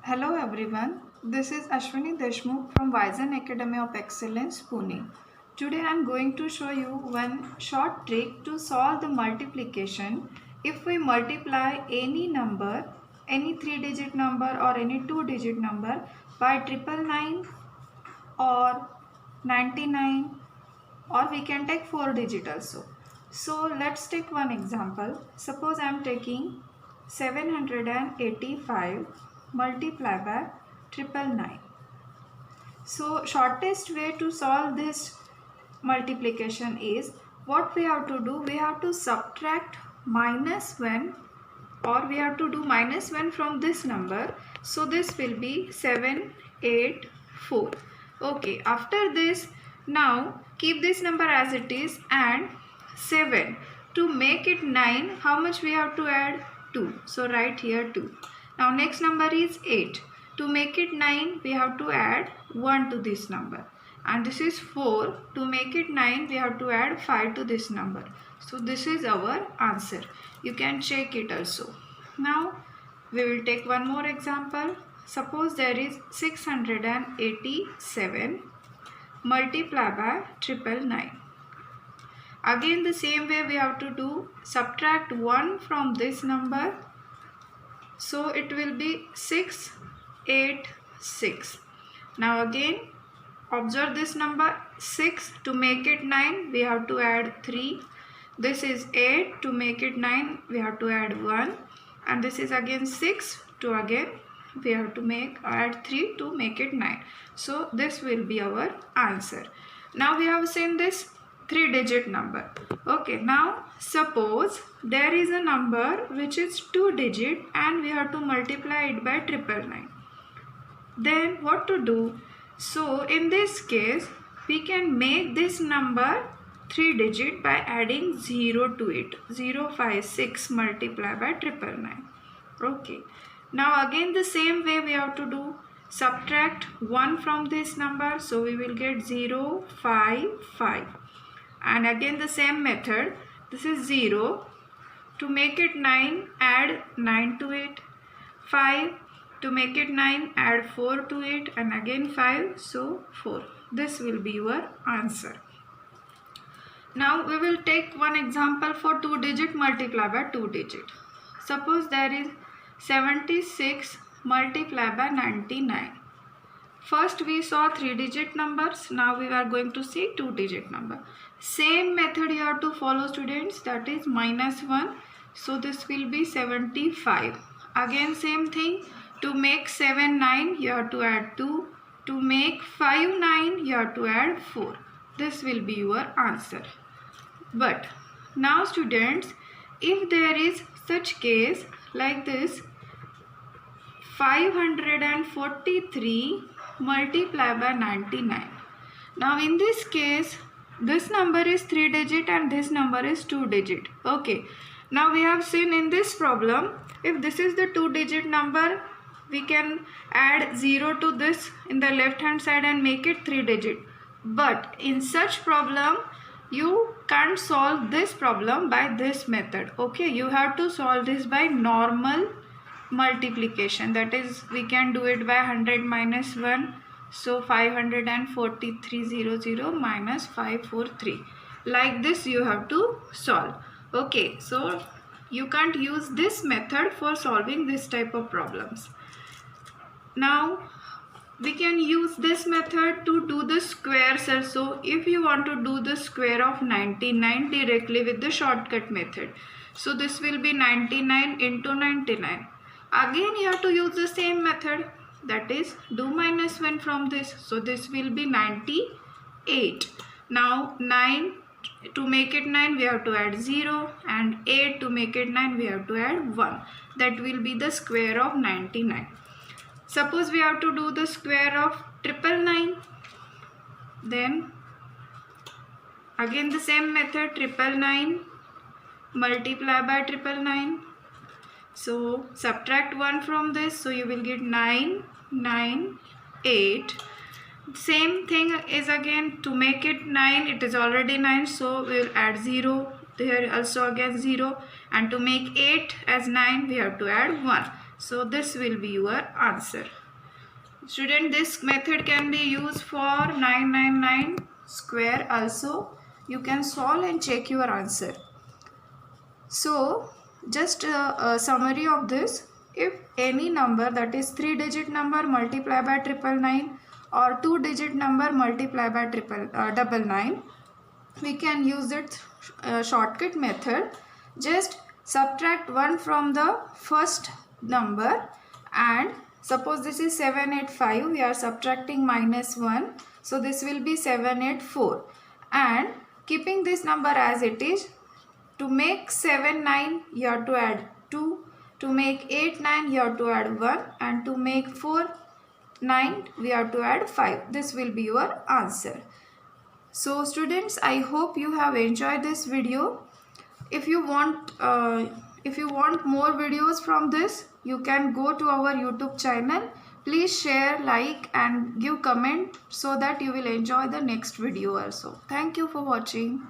Hello everyone, this is Ashwini Deshmukh from Wizen Academy of Excellence, Pune. Today I am going to show you one short trick to solve the multiplication. If we multiply any number, any 3-digit number or any 2-digit number by 999 or 99, or we can take 4-digit also. So let's take one example. Suppose I am taking 785 multiplied by 999. So shortest way to solve this multiplication is, what we have to do, we have to subtract -1, or we have to do -1 from this number. So this will be 784. Okay, after this, now keep this number as it is, and 7 to make it 9, how much we have to add? 2. So write here 2. Now next number is 8. To make it 9, we have to add 1 to this number. And this is 4. To make it 9, we have to add 5 to this number. So this is our answer. You can check it also. Now we will take one more example. Suppose there is 687 multiplied by 999. Again the same way we have to do, subtract 1 from this number. So it will be 686. Now again observe this number, 6. To make it 9, we have to add 3. This is 8. To make it 9, we have to add 1. And this is again 6. To again we have to add 3 to make it 9. So this will be our answer. Now we have seen this 3-digit number. Okay, now suppose there is a number which is 2-digit and we have to multiply it by 999. Then what to do? So in this case, we can make this number 3-digit by adding 0 to it. 056 multiplied by 999. Okay. Now again the same way we have to do. Subtract 1 from this number. So we will get 055. And again the same method. This is 0. To make it 9, add 9 to it. 5. To make it 9, add 4 to it, and again 5, so 4. This will be your answer. Now we will take one example for 2-digit multiplied by 2-digit. Suppose there is 76 multiplied by 99. First we saw 3-digit numbers, now we are going to see 2-digit number. Same method you have to follow, students, that is -1. So this will be 75. Again same thing. To make 7 9, you have to add 2. To make 5 9, you have to add 4. This will be your answer. But now students, if there is such case like this, 543 multiplied by 99. Now in this case, this number is 3-digit and this number is 2-digit. Okay. Now we have seen in this problem, if this is the 2-digit number, we can add 0 to this in the left hand side and make it 3-digit. But in such problem, you can't solve this problem by this method. Okay, you have to solve this by normal multiplication. That is, we can do it by 100 minus 1. So 543 minus 543. Like this you have to solve. Okay, so you can't use this method for solving this type of problems. Now we can use this method to do the squares also. If you want to do the square of 99 directly with the shortcut method, so this will be 99 into 99. Again you have to use the same method, that is do -1 from this. So this will be 98. Now 9, to make it 9 we have to add 0, and 8 to make it 9 we have to add 1. That will be the square of 99. Suppose we have to do the square of 999. Then again the same method, 999 multiply by 999. So subtract 1 from this, so you will get 998. Same thing is again, to make it 9, it is already 9, so we will add 0. There also again 0, and to make 8 as 9 we have to add 1. So this will be your answer. Student, this method can be used for 999 square also. You can solve and check your answer. So just a summary of this. If any number, that is 3-digit number multiplied by 999 or 2-digit number multiplied by 999, we can use it shortcut method. Just subtract 1 from the first number, and suppose this is 785, we are subtracting -1, so this will be 784, and keeping this number as it is, to make 7 9 you have to add 2, to make 8 9 you have to add 1, and to make 4 9 we have to add 5. This will be your answer. So students, I hope you have enjoyed this video. If you want more videos from this, you can go to our YouTube channel. Please share, like and give comment so that you will enjoy the next video also. Thank you for watching.